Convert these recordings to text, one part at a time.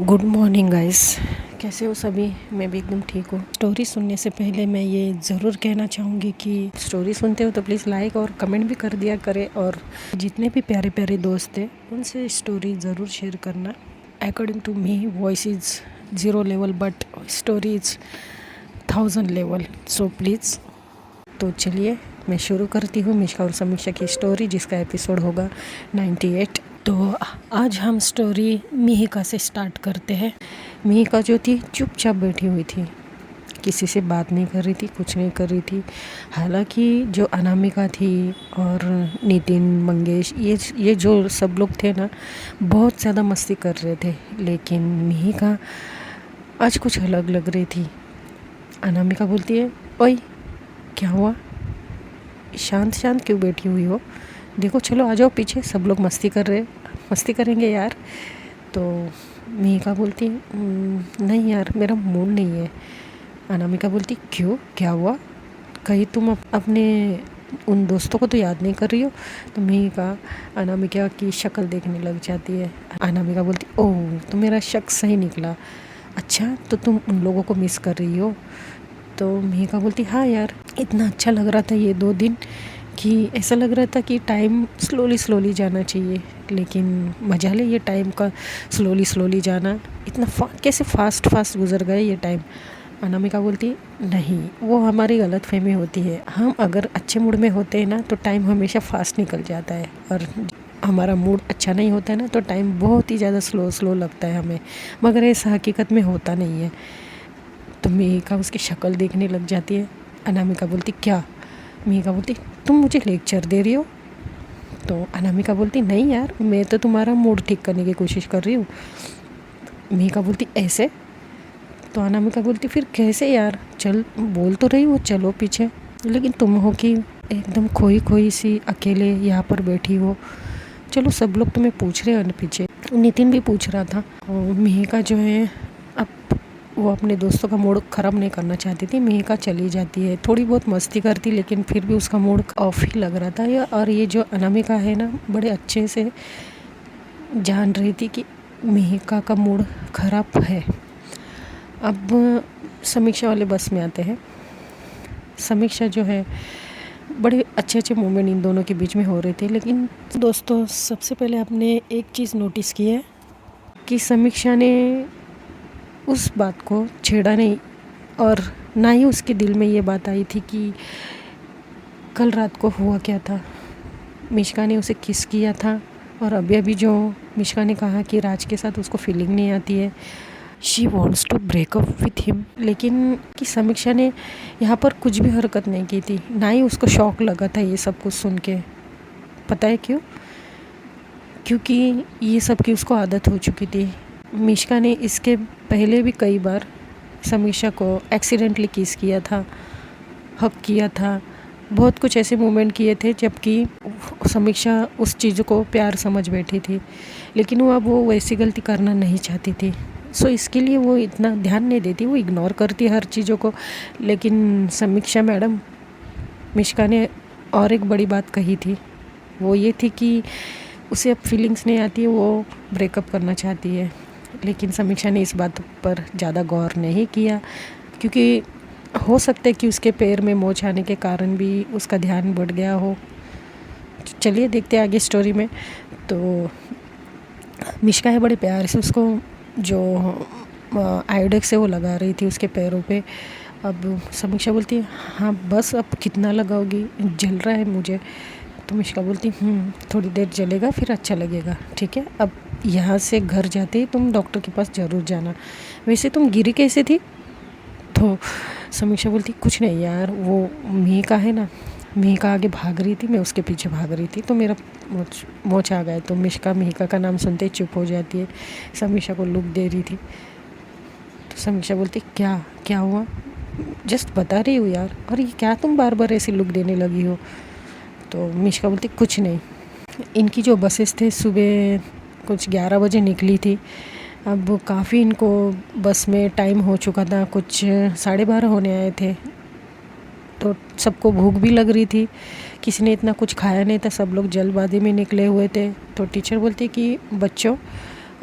Good morning guys. कैसे हो सभी? मैं भी एकदम ठीक हूँ। स्टोरी सुनने से पहले मैं ये ज़रूर कहना चाहूँगी कि स्टोरी सुनते हो तो प्लीज़ लाइक और कमेंट भी कर दिया करें, और जितने भी प्यारे प्यारे दोस्त हैं उनसे स्टोरी ज़रूर शेयर करना। According to me voice is 0 level but story is 1000 level, so please. तो चलिए मैं शुरू करती हूँ मिष्का और समीक्षा की स्टोरी, जिसका एपिसोड होगा 98। तो आज हम स्टोरी मिहिका से स्टार्ट करते हैं। मिहिका जो थी चुपचाप बैठी हुई थी, किसी से बात नहीं कर रही थी, कुछ नहीं कर रही थी। हालांकि जो अनामिका थी और नितिन, मंगेश, ये जो सब लोग थे ना, बहुत ज़्यादा मस्ती कर रहे थे, लेकिन मिहिका आज कुछ अलग लग रही थी। अनामिका बोलती है, ओए क्या हुआ, शांत शांत क्यों बैठी हुई हो? देखो चलो आ जाओ पीछे, सब लोग मस्ती करेंगे यार। तो मिहिका बोलती नहीं यार, मेरा मूड नहीं है। अनामिका बोलती क्यों, क्या हुआ? कहीं तुम अपने उन दोस्तों को तो याद नहीं कर रही हो? तो मिहिका अनामिका की शक्ल देखने लग जाती है। अनामिका बोलती ओह, तो मेरा शक सही निकला। अच्छा, तो तुम उन लोगों को मिस कर रही हो? तो मिहिका बोलती हाँ यार, इतना अच्छा लग रहा था ये 2 दिन कि ऐसा लग रहा था कि टाइम स्लोली जाना चाहिए, लेकिन मजा ले ये टाइम का स्लोली जाना। इतना कैसे फास्ट गुजर गए ये टाइम। अनामिका बोलती नहीं, वो हमारी गलत फहमी होती है। हम अगर अच्छे मूड में होते हैं ना तो टाइम हमेशा फास्ट निकल जाता है, और हमारा मूड अच्छा नहीं होता है ना तो टाइम बहुत ही ज़्यादा स्लो लगता है हमें, मगर ऐसा हकीकत में होता नहीं है। तो मिहिका उसकी शक्ल देखने लग जाती है। अनामिका बोलती क्या? मिहिका बोलती तुम मुझे लेक्चर दे रही हो? तो अनामिका बोलती नहीं यार, मैं तो तुम्हारा मूड ठीक करने की कोशिश कर रही हूँ। मिहिका बोलती ऐसे? तो अनामिका बोलती फिर कैसे यार, चल बोल तो रही हो चलो पीछे, लेकिन तुम हो कि एकदम खोई सी अकेले यहाँ पर बैठी हो। चलो सब लोग तुम्हें पूछ रहे हो ना पीछे, नितिन भी पूछ रहा था। और मिहिका जो है, अब वो अपने दोस्तों का मूड ख़राब नहीं करना चाहती थी। मिहिका चली जाती है, थोड़ी बहुत मस्ती करती, लेकिन फिर भी उसका मूड ऑफ ही लग रहा था। और ये जो अनामिका है ना, बड़े अच्छे से जान रही थी कि मिहिका का मूड ख़राब है। अब समीक्षा वाले बस में आते हैं। समीक्षा जो है, बड़े अच्छे मोमेंट इन दोनों के बीच में हो रहे थे। लेकिन दोस्तों, सबसे पहले आपने एक चीज़ नोटिस की है कि समीक्षा ने उस बात को छेड़ा नहीं, और ना ही उसके दिल में ये बात आई थी कि कल रात को हुआ क्या था। मिष्का ने उसे किस किया था, और अभी जो मिष्का ने कहा कि राज के साथ उसको फीलिंग नहीं आती है, she wants to break up with him, लेकिन कि समीक्षा ने यहाँ पर कुछ भी हरकत नहीं की थी, ना ही उसको शौक लगा था ये सब कुछ सुन के। पता है क्यों? क्योंकि ये सब की उसको आदत हो चुकी थी। मिष्का ने इसके पहले भी कई बार समीक्षा को एक्सीडेंटली किस किया था, हक किया था, बहुत कुछ ऐसे मोमेंट किए थे जबकि समीक्षा उस चीज़ को प्यार समझ बैठी थी, लेकिन वो वैसी गलती करना नहीं चाहती थी। सो इसके लिए वो इतना ध्यान नहीं देती, वो इग्नोर करती हर चीज़ों को। लेकिन समीक्षा मैडम, मिष्का ने और एक बड़ी बात कही थी, वो ये थी कि उसे अब फीलिंग्स नहीं आती है, वो ब्रेकअप करना चाहती है। लेकिन समीक्षा ने इस बात पर ज़्यादा गौर नहीं किया, क्योंकि हो सकता है कि उसके पैर में मोच आने के कारण भी उसका ध्यान बढ़ गया हो। चलिए देखते हैं आगे स्टोरी में। तो मिष्का है, बड़े प्यार से उसको जो आयोडेक्स है वो लगा रही थी उसके पैरों पे। अब समीक्षा बोलती है हाँ बस, अब कितना लगाओगी, जल रहा है मुझे। तो मिष्का बोलती थोड़ी देर जलेगा फिर अच्छा लगेगा, ठीक है। अब यहाँ से घर जाते ही तुम डॉक्टर के पास ज़रूर जाना। वैसे तुम गिरी कैसे थी? तो समीक्षा बोलती कुछ नहीं यार, वो मिहिका है ना, मिहिका आगे भाग रही थी, मैं उसके पीछे भाग रही थी, तो मेरा मोच आ गया। तो मिहिका का नाम सुनते ही चुप हो जाती है, समीक्षा को लुक दे रही थी। तो समीक्षा बोलती क्या हुआ, जस्ट बता रही हूँ यार, और ये क्या तुम बार बार ऐसी लुक देने लगी हो? तो मिष्का बोलती कुछ नहीं। इनकी जो बसेस थे सुबह कुछ 11 बजे निकली थी, अब काफ़ी इनको बस में टाइम हो चुका था, कुछ 12:30 होने आए थे। तो सबको भूख भी लग रही थी, किसी ने इतना कुछ खाया नहीं था, सब लोग जल्दबाजी में निकले हुए थे। तो टीचर बोलती कि बच्चों,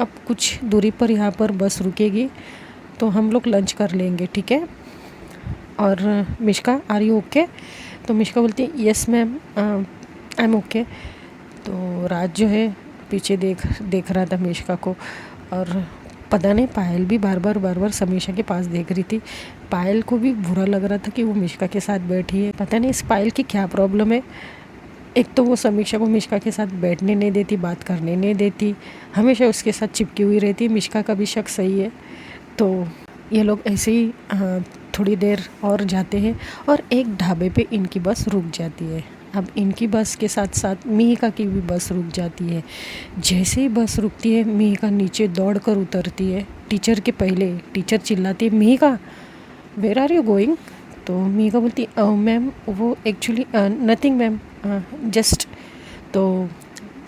अब कुछ दूरी पर यहाँ पर बस रुकेगी तो हम लोग लंच कर लेंगे, ठीक है। और मिश्का आर यू ओके? तो मिश्का बोलती है yes ma'am, I am okay. तो राज जो है पीछे देख रहा था मिश्का को, और पता नहीं पायल भी बार बार समीक्षा के पास देख रही थी। पायल को भी बुरा लग रहा था कि वो मिश्का के साथ बैठी है। पता नहीं इस पायल की क्या प्रॉब्लम है। एक तो वो समीक्षा को मिश्का के साथ बैठने नहीं देती, बात करने नहीं देती, हमेशा उसके साथ चिपकी हुई रहती है। मिश्का का भी शक सही है। तो ये लोग ऐसे ही थोड़ी देर और जाते हैं और एक ढाबे पे इनकी बस रुक जाती है। अब इनकी बस के साथ साथ मिहिका की भी बस रुक जाती है। जैसे ही बस रुकती है मिहिका नीचे दौड़ कर उतरती है। टीचर के पहले टीचर चिल्लाती है Mihika where are you going? तो मिहिका बोलती मैम वो एक्चुअली नथिंग मैम, जस्ट। तो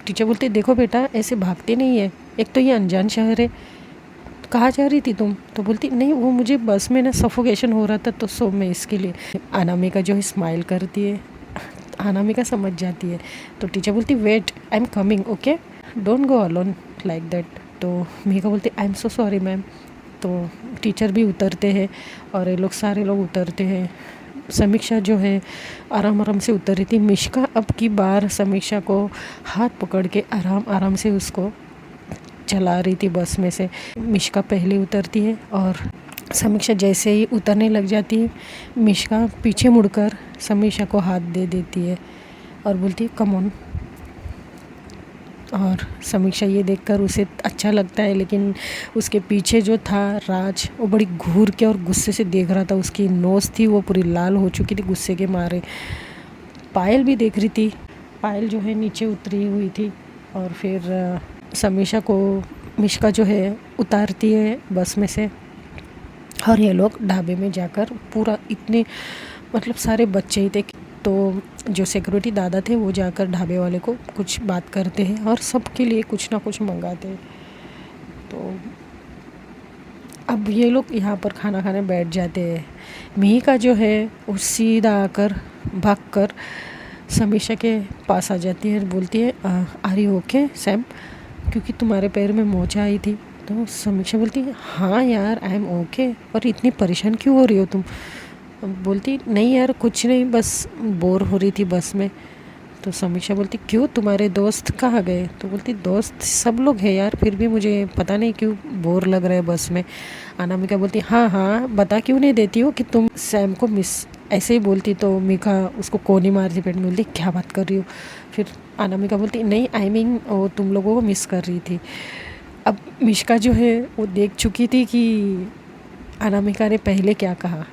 टीचर बोलते देखो बेटा ऐसे भागते नहीं है, एक तो ये अनजान शहर है, कहाँ जा रही थी तुम? तो बोलती नहीं वो मुझे बस में ना सफोकेशन हो रहा था तो सो मैं इसके लिए। अनामिका जो है स्माइल करती है, अनामिका समझ जाती है। तो टीचर बोलती wait I am coming okay, don't go alone like that. तो मिहिका बोलती I am so sorry ma'am. तो टीचर भी उतरते हैं और ये लोग सारे लोग उतरते हैं। समीक्षा जो है आराम आराम से उतर रही थी। मिश्का अब की बार समीक्षा को हाथ पकड़ के आराम आराम से उसको चला रही थी बस में से। मिश्का पहले उतरती है और समीक्षा जैसे ही उतरने लग जाती है मिश्का पीछे मुड़कर समीक्षा को हाथ दे देती है और बोलती है कम ऑन। और समीक्षा ये देखकर उसे अच्छा लगता है, लेकिन उसके पीछे जो था राज वो बड़ी घूर के और गुस्से से देख रहा था। उसकी नोज़ थी वो पूरी लाल हो चुकी थी गुस्से के मारे। पायल भी देख रही थी। पायल जो है नीचे उतरी हुई थी और फिर समीक्षा को मिश्का जो है उतारती है बस में से। और ये लोग ढाबे में जाकर पूरा इतने मतलब सारे बच्चे ही थे, तो जो सिक्योरिटी दादा थे वो जाकर ढाबे वाले को कुछ बात करते हैं और सबके लिए कुछ ना कुछ मंगाते हैं। तो अब ये लोग यहाँ पर खाना खाने बैठ जाते हैं। मिहिका जो है वो सीधा आकर भाग कर समीक्षा के पास आ जाती है, बोलती है आर यू ओके सैम, क्योंकि तुम्हारे पैर में मोच आई थी। तो समीक्षा बोलती है हाँ यार आई एम ओके, और इतनी परेशान क्यों हो रही हो तुम? बोलती नहीं यार कुछ नहीं, बस बोर हो रही थी बस में। तो समीक्षा बोलती क्यों तुम्हारे दोस्त कहाँ गए? तो बोलती दोस्त सब लोग हैं यार, फिर भी मुझे पता नहीं क्यों बोर लग रहा है बस में। अनामिका बोलती हाँ हाँ बता क्यों नहीं देती हो कि तुम सैम को मिस, ऐसे ही बोलती। तो मिका उसको कोनी मारती पेट में, बोलती क्या बात कर रही हो? फिर अनामिका बोलती नहीं आई मीन तुम लोगों को मिस कर रही थी। अब मिश्का जो है वो देख चुकी थी कि अनामिका ने पहले क्या कहा,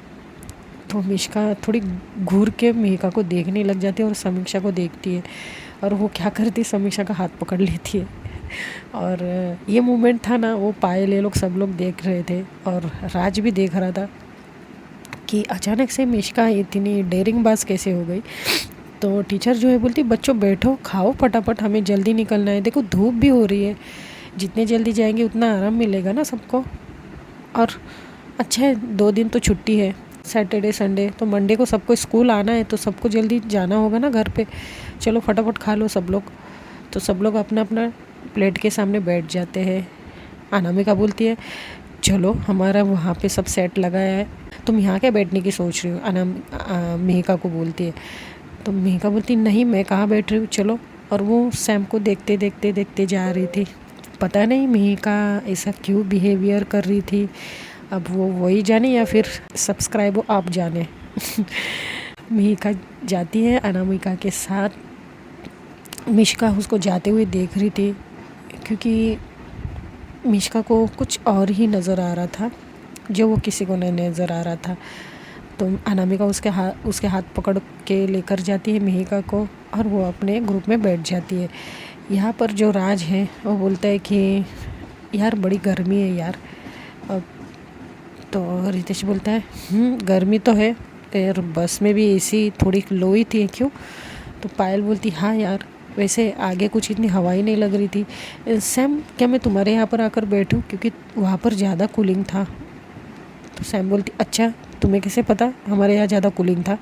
तो मिश्का थोड़ी घूर के मिहिका को देखने लग जाती है और समीक्षा को देखती है। और वो क्या करती है समीक्षा का हाथ पकड़ लेती है। और ये मोमेंट था ना वो पायल ये लोग सब लोग देख रहे थे और राज भी देख रहा था कि अचानक से मिश्का इतनी डेयरिंग बाज कैसे हो गई। तो टीचर जो है बोलती बच्चों बैठो खाओ फटाफट, हमें जल्दी निकलना है, देखो धूप भी हो रही है, जितने जल्दी जाएंगे उतना आराम मिलेगा ना सबको। और अच्छा है 2 दिन तो छुट्टी है, सैटरडे संडे, तो मंडे को सबको स्कूल आना है तो सबको जल्दी जाना होगा ना घर पे। चलो फटाफट खा लो सब लोग। तो सब लोग अपना अपना प्लेट के सामने बैठ जाते हैं। अनामिका बोलती है चलो हमारा वहाँ पे सब सेट लगाया है, तुम यहाँ क्या बैठने की सोच रही हो? मिहिका को बोलती है। तो मिहिका बोलती नहीं मैं कहाँ बैठ रही हूँ चलो। और वो सैम को देखते देखते देखते जा रही थी। पता नहीं मिहिका ऐसा क्यों बिहेवियर कर रही थी, अब वो वही जाने या फिर सब्सक्राइब आप जाने। मिहिका जाती है अनामिका के साथ। मिश्का उसको जाते हुए देख रही थी क्योंकि मिश्का को कुछ और ही नज़र आ रहा था जो वो किसी को नहीं नज़र आ रहा था। तो अनामिका उसके हाथ पकड़ के लेकर जाती है मिहिका को और वो अपने ग्रुप में बैठ जाती है। यहाँ पर जो राज है वो बोलता है कि यार बड़ी गर्मी है यार। तो रितेश बोलता है गर्मी तो है यार, बस में भी एसी थोड़ी लो ही थी क्यों? तो पायल बोलती हाँ यार वैसे आगे कुछ इतनी हवा ही नहीं लग रही थी। सैम क्या मैं तुम्हारे यहाँ पर आकर बैठूं क्योंकि वहाँ पर ज़्यादा कूलिंग था? तो सैम बोलती अच्छा तुम्हें कैसे पता हमारे यहाँ ज़्यादा कूलिंग था?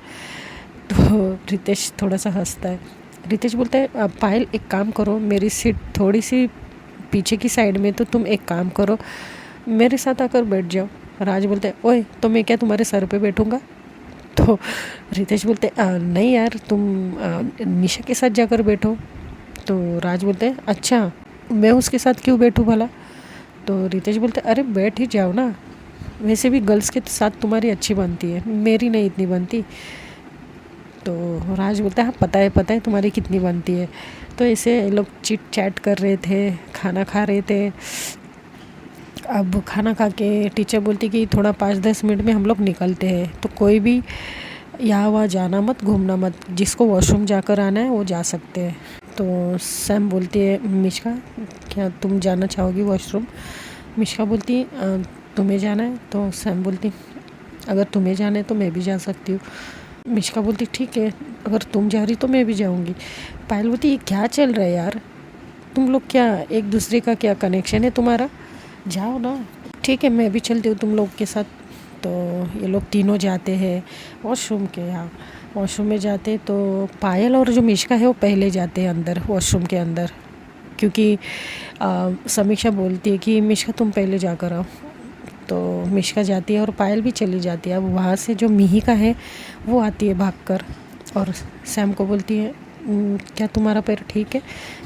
तो रितेश थोड़ा सा हंसता है। रितेश बोलता है पायल एक काम करो मेरी सीट थोड़ी सी पीछे की साइड में, तो तुम एक काम करो, मेरे साथ आकर बैठ जाओ। राज बोलते ओए तो मैं क्या तुम्हारे सर पे बैठूंगा? तो रितेश बोलते नहीं यार, तुम निशा के साथ जाकर बैठो। तो राज बोलते अच्छा, मैं उसके साथ क्यों बैठूं भला? तो रितेश बोलते अरे बैठ ही जाओ ना, वैसे भी गर्ल्स के साथ तुम्हारी अच्छी बनती है, मेरी नहीं इतनी बनती। तो राज बोलता है हाँ पता है तुम्हारी कितनी बनती है। तो ऐसे लोग चिट चैट कर रहे थे, खाना खा रहे थे। अब खाना खा के टीचर बोलती कि थोड़ा 5-10 मिनट में हम लोग निकलते हैं, तो कोई भी यहाँ वहाँ जाना मत, घूमना मत, जिसको वॉशरूम जाकर आना है वो जा सकते हैं। तो सैम बोलती है मिश्का क्या तुम जाना चाहोगी वॉशरूम? मिश्का बोलती तुम्हें जाना है? तो सैम बोलती अगर तुम्हें जाना है तो मैं भी जा सकती हूँ। मिश्का बोलती ठीक है, अगर तुम जा रही तो मैं भी जाऊँगी। पायल बोलती ये क्या चल रहा है यार, तुम लोग क्या एक दूसरे का क्या कनेक्शन है तुम्हारा? जाओ ना। ठीक है मैं भी चलती हूँ तुम लोग के साथ। तो ये लोग तीनों जाते हैं वॉशरूम के यहाँ। वॉशरूम में जाते तो पायल और जो मिश्का है वो पहले जाते हैं अंदर, वॉशरूम के अंदर, क्योंकि समीक्षा बोलती है कि मिश्का तुम पहले जाकर आओ। तो मिश्का जाती है और पायल भी चली जाती है। अब वहाँ से जो मिहिका है वो आती है भागकर और सैम को बोलती है क्या तुम्हारा पैर ठीक है?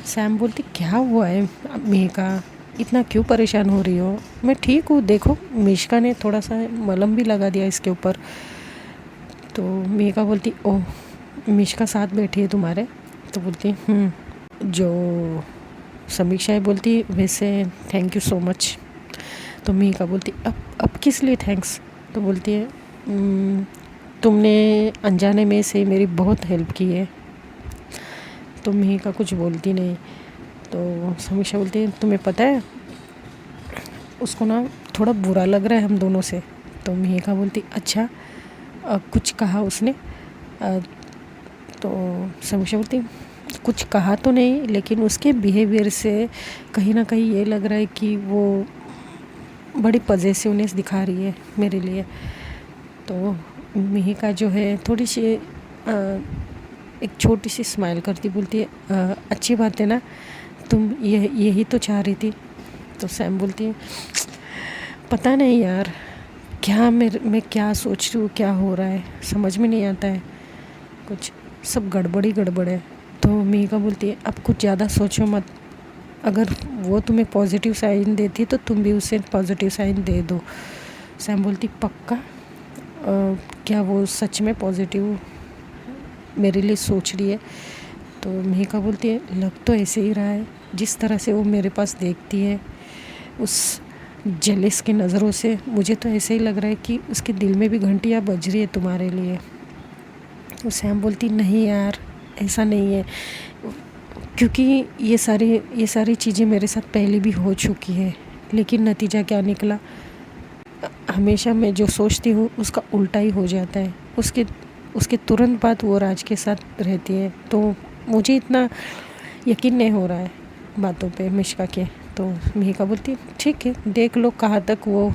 सैम बोलती क्या हुआ है मिहिका, इतना क्यों परेशान हो रही हो? मैं ठीक हूँ, देखो मिश्का ने थोड़ा सा मलहम भी लगा दिया इसके ऊपर। तो मिहिका बोलती ओह मिश्का साथ बैठी है तुम्हारे? तो बोलती जो समीक्षा है बोलती वैसे थैंक यू सो मच। तो मिहिका बोलती अब किस लिए थैंक्स? तो बोलती है तुमने अनजाने में से मेरी बहुत हेल्प की है। तो मिहिका कुछ बोलती नहीं। तो समीक्षा बोलती है तुम्हें पता है उसको ना थोड़ा बुरा लग रहा है हम दोनों से। तो मिहिका बोलती अच्छा कुछ कहा उसने? तो समीक्षा बोलती कुछ कहा तो नहीं, लेकिन उसके बिहेवियर से कहीं ना कहीं ये लग रहा है कि वो बड़ी पॉजेसिवनेस दिखा रही है मेरे लिए। तो मिहिका जो है थोड़ी सी एक छोटी सी स्माइल करती बोलती है अच्छी बात है ना, तुम यही तो चाह रही थी। तो सैम बोलती है पता नहीं यार, क्या मैं क्या सोच रही हूँ, क्या हो रहा है समझ में नहीं आता है, कुछ सब गड़बड़ है। तो मिहिका बोलती है अब कुछ ज़्यादा सोचो मत, अगर वो तुम्हें पॉजिटिव साइन देती तो तुम भी उसे पॉजिटिव साइन दे दो। सैम बोलती पक्का? क्या वो सच में पॉजिटिव मेरे लिए सोच रही है? तो मिहिका बोलती है लग तो ऐसे ही रहा है, जिस तरह से वो मेरे पास देखती है उस जेलिस की नज़रों से, मुझे तो ऐसे ही लग रहा है कि उसके दिल में भी घंटियाँ बज रही है तुम्हारे लिए। तो सैम बोलती नहीं यार ऐसा नहीं है, क्योंकि ये सारी चीज़ें मेरे साथ पहले भी हो चुकी है, लेकिन नतीजा क्या निकला, हमेशा मैं जो सोचती हूँ उसका उल्टा ही हो जाता है। उसके तुरंत बाद वो राज के साथ रहती है, तो मुझे इतना यकीन नहीं हो रहा है बातों पे मिश्का के। तो मिहिका बोलती ठीक है देख लो कहाँ तक वो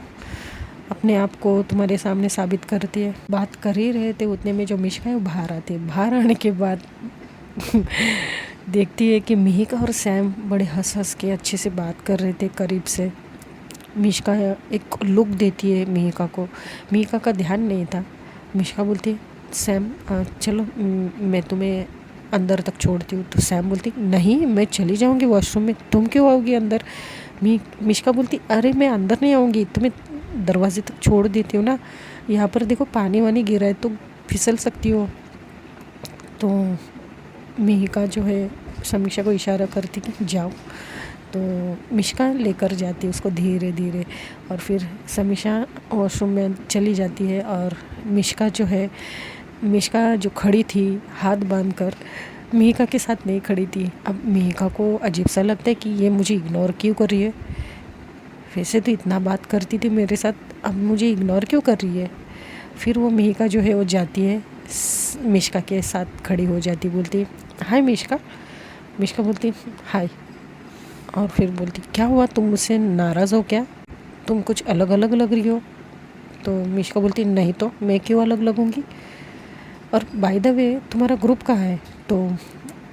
अपने आप को तुम्हारे सामने साबित करती है। बात कर ही रहे थे उतने में जो मिश्का है वो बाहर आती है। बाहर आने के बाद देखती है कि मिहिका और सैम बड़े हंस के अच्छे से बात कर रहे थे करीब से। मिश्का एक लुक देती है मिहिका को, मिहिका का ध्यान नहीं था। मिश्का बोलती है सैम चलो मैं तुम्हें अंदर तक छोड़ती हूँ। तो सैम बोलती नहीं मैं चली जाऊँगी वॉशरूम में, तुम क्यों आओगी अंदर? मिश्का बोलती अरे मैं अंदर नहीं आऊँगी, तुम्हें दरवाजे तक छोड़ देती हूँ ना, यहाँ पर देखो पानी वानी गिरा है तो फिसल सकती हो। तो मिहिका जो है समीक्षा को इशारा करती कि जाओ। तो मिश्का लेकर जाती है उसको धीरे धीरे, और फिर समीक्षा वॉशरूम में चली जाती है। और मिश्का जो खड़ी थी हाथ बांधकर, मिहिका के साथ नहीं खड़ी थी। अब मिहिका को अजीब सा लगता है कि ये मुझे इग्नोर क्यों कर रही है, वैसे तो इतना बात करती थी मेरे साथ, अब मुझे इग्नोर क्यों कर रही है। फिर वो मिहिका जो है वो जाती है मिश्का के साथ खड़ी हो जाती, बोलती हाय मिश्का। मिश्का बोलती हाय, और फिर बोलती क्या हुआ तुम मुझसे नाराज़ हो क्या, तुम कुछ अलग अलग लग रही हो। तो मिश्का बोलती नहीं तो मैं क्यों अलग लगूंगी, और बाय द वे तुम्हारा ग्रुप कहाँ है? तो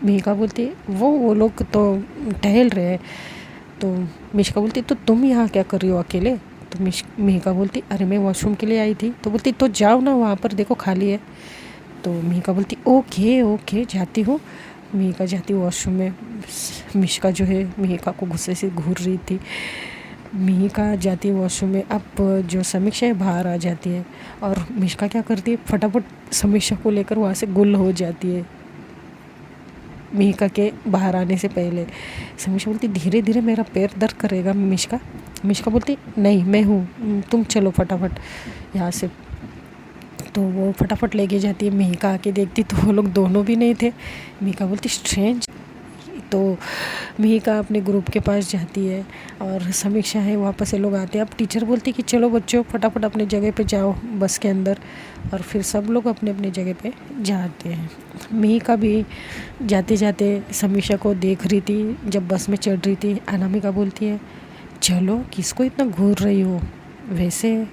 मिहिका बोलती वो लोग तो टहल रहे हैं, तो मिशिका बोलती तो तुम यहाँ क्या कर रही हो अकेले? तो मिहिका बोलती अरे मैं वॉशरूम के लिए आई थी। तो बोलती तो जाओ ना, वहाँ पर देखो खाली है। तो मिहिका बोलती ओके ओके जाती हूँ। मिहिका जाती वॉशरूम में। मिशिका जो है मिहिका को गुस्से से घूर रही थी। मिहिका जाती वॉशरूम में। अब जो समीक्षा है बाहर आ जाती है और मिशिका क्या करती है, फटाफट समीक्षा को लेकर वहाँ से गुल हो जाती है मिहिका के बाहर आने से पहले। समीक्षा बोलती धीरे धीरे मेरा पैर दर्द करेगा मिशिका बोलती नहीं मैं हूँ, तुम चलो फटाफट यहाँ से। तो वो फटाफट लेके जाती है। मिहिका आके देखती तो वो लोग दोनों भी नहीं थे। मिहिका बोलती स्ट्रेंज। तो मिहिका अपने ग्रुप के पास जाती है और समीक्षा है वापस से लोग आते हैं। अब टीचर बोलती कि चलो बच्चों फटाफट अपने जगह पे जाओ बस के अंदर, और फिर सब लोग अपने अपने जगह पे जाते हैं। मिहिका भी जाते जाते समीक्षा को देख रही थी जब बस में चढ़ रही थी। अनामिका बोलती है चलो किसको इतना घूर रही हो, वैसे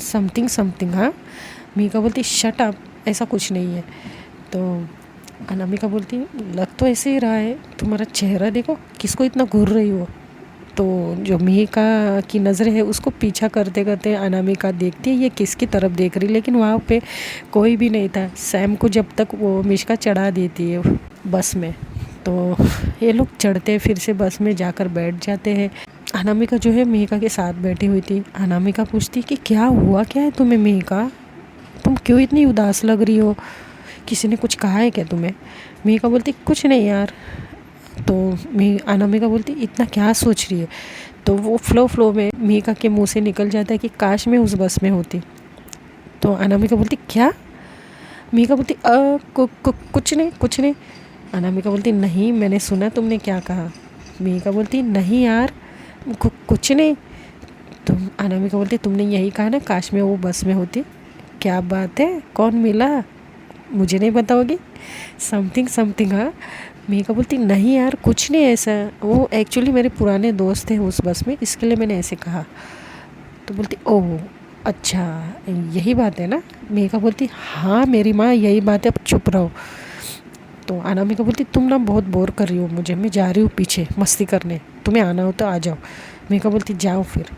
समथिंग हाँ। मिहिका बोलती शट अप, ऐसा कुछ नहीं है। तो अनामिका बोलती लग तो ऐसे ही रहा है, तुम्हारा चेहरा देखो, किसको इतना घूर रही हो। तो जो मिहिका की नज़र है उसको पीछा करते करते अनामिका देखती है ये किसकी तरफ देख रही, लेकिन वहाँ पे कोई भी नहीं था। सैम को जब तक वो मिशिका चढ़ा देती है बस में, तो ये लोग चढ़ते फिर से बस में जाकर बैठ जाते हैं। अनामिका जो है मिहिका के साथ बैठी हुई थी। अनामिका पूछती कि क्या हुआ क्या है तुम्हें मिहिका, तुम क्यों इतनी उदास लग रही हो, किसी ने कुछ कहा है क्या तुम्हें? मिहिका बोलती कुछ नहीं यार। तो अनामिका बोलती इतना क्या सोच रही है? तो वो फ्लो में मिहिका के मुंह से निकल जाता है कि काश मैं उस बस में होती। तो अनामिका बोलती क्या? मिहिका बोलती कुछ नहीं। अनामिका बोलती नहीं मैंने सुना तुमने क्या कहा। मिहिका बोलती नहीं यार कुछ नहीं। तो अनामिका बोलती तुमने यही कहा ना काश मैं वो बस में होती। क्या बात है, कौन मिला, मुझे नहीं बताओगी? समथिंग हाँ। मिहिका बोलती नहीं यार कुछ नहीं ऐसा, वो एक्चुअली मेरे पुराने दोस्त थे उस बस में, इसके लिए मैंने ऐसे कहा। तो बोलती ओह अच्छा यही बात है ना। मिहिका बोलती हाँ मेरी माँ यही बात है, अब चुप रहो। तो अनामिका बोलती तुम ना बहुत बोर कर रही हो मुझे, मैं जा रही हूँ पीछे मस्ती करने, तुम्हें आना हो तो आ जाओ। मिहिका बोलती जाओ फिर।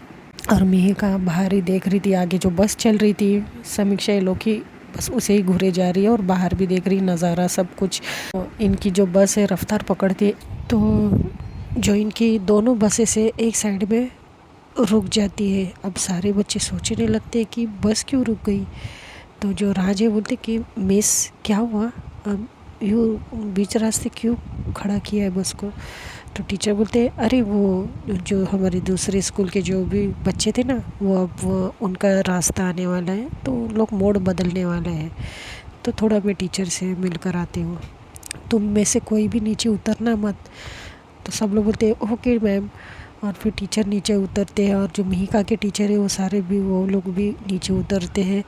और मिहिका बाहर ही देख रही थी, आगे जो बस चल रही थी समीक्षा ये लोग की बस उसे ही घूरे जा रही है और बाहर भी देख रही नज़ारा सब कुछ। तो इनकी जो बस है रफ्तार पकड़ती है, तो जो इनकी दोनों बसें से एक साइड में रुक जाती है। अब सारे बच्चे सोचने लगते हैं कि बस क्यों रुक गई। तो जो राज है बोलते कि मिस क्या हुआ, अब यूँ बीच रास्ते क्यों खड़ा किया है बस को। तो टीचर बोलते अरे वो जो हमारे दूसरे स्कूल के जो भी बच्चे थे ना वो अब उनका रास्ता आने वाला है, तो लोग मोड़ बदलने वाला है, तो थोड़ा मैं टीचर से मिलकर आती हूँ, तुम में से कोई भी नीचे उतरना मत। तो सब लोग बोलते हैं ओके मैम। और फिर टीचर नीचे उतरते हैं और जो मिहिका के टीचर है वो सारे भी वो लोग भी नीचे उतरते हैं,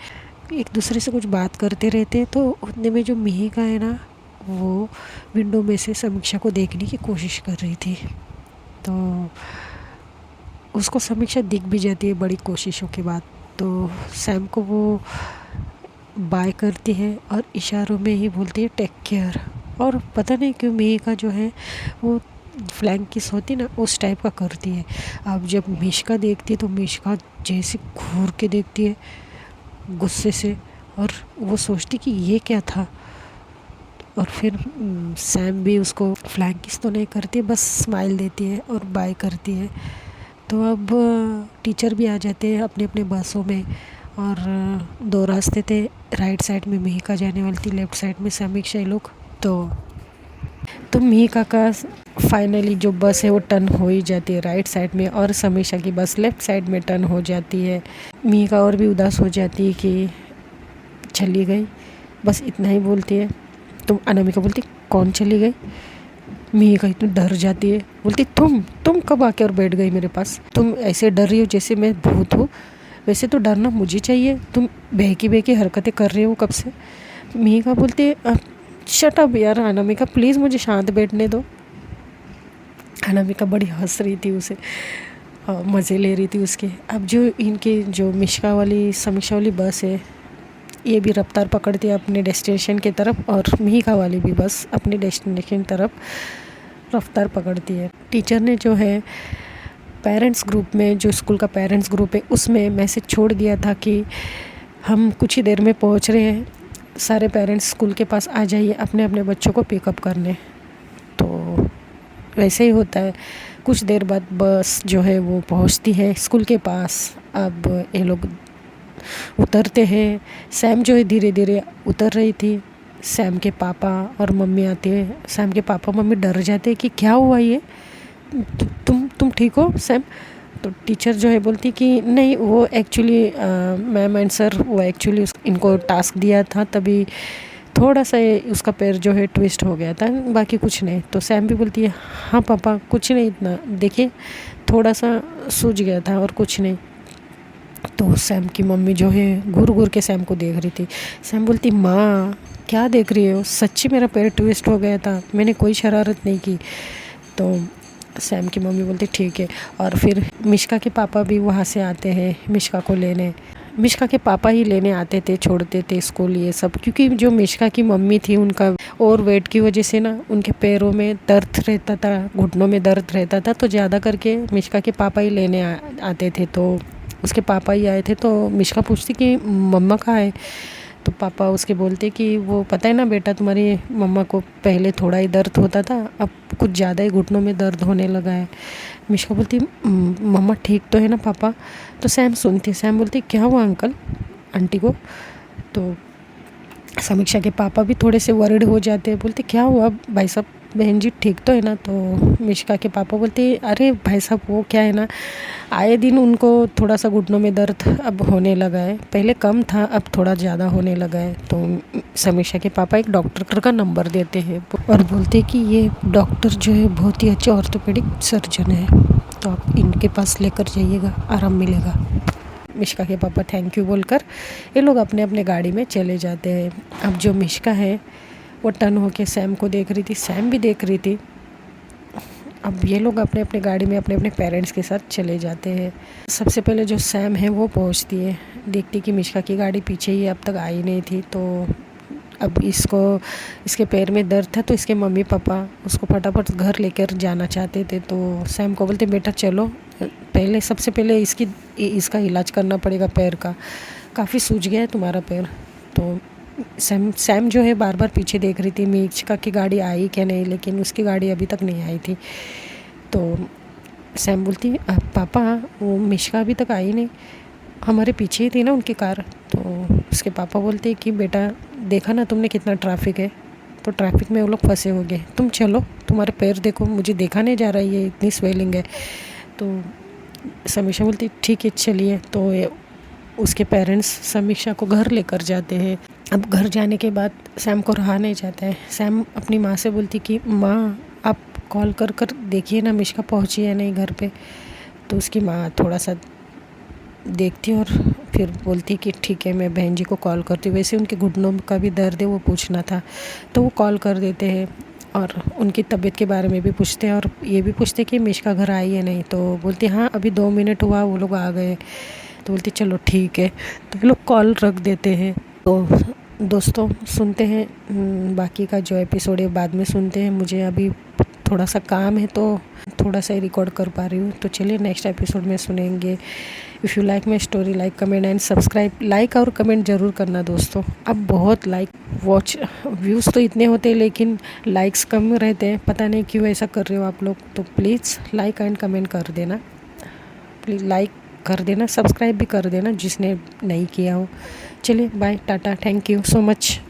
एक दूसरे से कुछ बात करते रहते हैं। तो उतने में जो मिहिका है ना वो विंडो में से समीक्षा को देखने की कोशिश कर रही थी। तो उसको समीक्षा दिख भी जाती है बड़ी कोशिशों के बाद। तो सैम को वो बाय करती है और इशारों में ही बोलती है टेक केयर। और पता नहीं क्यों मिहिका जो है वो फ्लैंक किस होती ना उस टाइप का करती है। अब जब मिशिका देखती है तो मिशिका जैसे घूर के देखती है गुस्से से, और वो सोचती कि ये क्या था। और फिर सैम भी उसको फ्लैंक किस तो नहीं करती, बस स्माइल देती है और बाय करती है। तो अब टीचर भी आ जाते हैं अपने अपने बसों में, और दो रास्ते थे, राइट साइड में मिहिका जाने वाली थी, लेफ़्ट साइड में समीक्षा लोग। तो मिहिका का फाइनली जो बस है वो टर्न हो ही जाती है राइट साइड में, और समीक्षा की बस लेफ़्ट साइड में टर्न हो जाती है। मिहिका और भी उदास हो जाती है कि चली गई, बस इतना ही बोलती है। तो अनामिका बोलती कौन चली गई? मिहिका इतनी डर जाती है, बोलती तुम कब आके और बैठ गई मेरे पास, तुम ऐसे डर रही हो जैसे मैं भूत हूँ, वैसे तो डरना मुझे चाहिए, तुम बहकी हरकतें कर रहे हो कब से। मिहिका बोलती शट अप यार अनामिका प्लीज़ मुझे शांत बैठने दो। अनामिका बड़ी हंस रही थी उसे, मज़े ले रही थी उसके। अब जो इनकी जो मिशिका वाली समीक्षा वाली बस है ये भी रफ्तार पकड़ती है अपने डेस्टिनेशन की तरफ, और मिहिका वाली भी बस अपनी डेस्टिनेशन की तरफ रफ्तार पकड़ती है। टीचर ने जो है पेरेंट्स ग्रुप में, जो स्कूल का पेरेंट्स ग्रुप है, उसमें मैसेज छोड़ दिया था कि हम कुछ ही देर में पहुंच रहे हैं, सारे पेरेंट्स स्कूल के पास आ जाइए अपने अपने बच्चों को पिकअप करने। तो वैसे ही होता है, कुछ देर बाद बस जो है वो पहुंचती है स्कूल के पास। अब ये लोग उतरते हैं, सैम जो है धीरे धीरे उतर रही थी। सैम के पापा और मम्मी आते हैं। सैम के पापा मम्मी डर जाते हैं कि क्या हुआ ये, तुम ठीक हो सैम? तो टीचर जो है बोलती कि नहीं, वो एक्चुअली मैम एंड सर, वो एक्चुअली इनको टास्क दिया था, तभी थोड़ा सा उसका पैर जो है ट्विस्ट हो गया था, बाकी कुछ नहीं। तो सैम भी बोलती है हाँ पापा, कुछ नहीं, इतना देखिए थोड़ा सा सूज गया था और कुछ नहीं। तो सैम की मम्मी जो है घूर घूर के सैम को देख रही थी। सैम बोलती माँ क्या देख रही हो, सच्ची मेरा पैर ट्विस्ट हो गया था, मैंने कोई शरारत नहीं की। तो सैम की मम्मी बोलती ठीक है। और फिर मिश्का के पापा भी वहाँ से आते हैं मिश्का को लेने। मिश्का के पापा ही लेने आते थे, छोड़ते थे स्कूल ये सब, क्योंकि जो मिश्का की मम्मी थी उनका और वेट की वजह से ना उनके पैरों में दर्द रहता था, घुटनों में दर्द रहता था, तो ज़्यादा करके मिश्का के पापा ही लेने आते थे। तो उसके पापा ही आए थे। तो मिश्का पूछती कि मम्मा कहाँ है? तो पापा उसके बोलते कि वो पता है ना बेटा, तुम्हारी मम्मा को पहले थोड़ा ही दर्द होता था, अब कुछ ज़्यादा ही घुटनों में दर्द होने लगा है। मिश्का बोलती मम्मा ठीक तो है ना पापा? तो सैम सुनती, सैम बोलती क्या हुआ अंकल आंटी को? तो समीक्षा के पापा भी थोड़े से वरिड हो जाते हैं, बोलते क्या हुआ भाई साहब, बहन जी ठीक तो है ना? तो मिश्का के पापा बोलते अरे भाई साहब वो क्या है ना, आए दिन उनको थोड़ा सा घुटनों में दर्द अब होने लगा है, पहले कम था अब थोड़ा ज़्यादा होने लगा है। तो समीक्षा के पापा एक डॉक्टर का नंबर देते हैं और बोलते कि ये डॉक्टर जो है बहुत ही अच्छे ऑर्थोपेडिक सर्जन है, तो आप इनके पास लेकर जाइएगा, आराम मिलेगा। मिश्का के पापा थैंक यू बोलकर ये लोग अपने अपने गाड़ी में चले जाते हैं। अब जो मिश्का है वो टर्न होके सैम को देख रही थी, सैम भी देख रही थी। अब ये लोग अपने अपने गाड़ी में अपने अपने पेरेंट्स के साथ चले जाते हैं। सबसे पहले जो सैम है वो पहुंचती है, देखती कि मिश्का की गाड़ी पीछे ही अब तक आई नहीं थी। तो अब इसके पैर में दर्द था, तो इसके मम्मी पापा उसको फटाफट घर लेकर जाना चाहते थे। तो सैम को बोलते बेटा चलो, पहले सबसे पहले इसका इलाज करना पड़ेगा, पैर का काफ़ी सूज गया है तुम्हारा पैर। तो सैम जो है बार बार पीछे देख रही थी मिश्का की गाड़ी आई क्या नहीं, लेकिन उसकी गाड़ी अभी तक नहीं आई थी। तो सैम बोलती पापा वो मिश्का अभी तक आई नहीं, हमारे पीछे ही थी ना उनकी कार। तो उसके पापा बोलते कि बेटा देखा ना तुमने कितना ट्रैफिक है, तो ट्रैफिक में वो लोग फंसे हो गए, तुम चलो तुम्हारे पैर देखो, मुझे देखा नहीं जा रहा है, ये इतनी स्वेलिंग है। तो समीक्षा बोलती ठीक है चलिए। तो उसके पेरेंट्स समीक्षा को घर लेकर जाते हैं। अब घर जाने के बाद सैम को रहा नहीं जाता है। सैम अपनी माँ से बोलती कि माँ आप कॉल कर कर देखिए ना मिश्का पहुँची है नहीं घर पे। तो उसकी माँ थोड़ा सा देखती और फिर बोलती कि ठीक है मैं बहन जी को कॉल करती हूँ, वैसे उनके घुटनों का भी दर्द है वो पूछना था। तो वो कॉल कर देते हैं और उनकी तबीयत के बारे में भी पूछते हैं और ये भी पूछते कि मिश्का घर आई है नहीं। तो बोलती हाँ अभी 2 मिनट हुआ वो लोग आ गए। तो बोलती चलो ठीक है। तो ये लोग कॉल रख देते हैं। तो दोस्तों सुनते हैं बाकी का जो एपिसोड है बाद में सुनते हैं, मुझे अभी थोड़ा सा काम है तो थोड़ा सा ही रिकॉर्ड कर पा रही हूँ। तो चलिए नेक्स्ट एपिसोड में सुनेंगे। If you like my story like comment and subscribe. Like और कमेंट ज़रूर करना दोस्तों। अब बहुत लाइक वॉच व्यूज़ तो इतने होते हैं लेकिन लाइक्स कम रहते हैं, पता नहीं क्यों ऐसा कर रहे हो आप लोग। तो प्लीज़ लाइक एंड कमेंट कर देना, प्लीज़ लाइक कर देना, सब्सक्राइब भी कर देना जिसने नहीं किया हो। चलिए bye tata, thank you so much.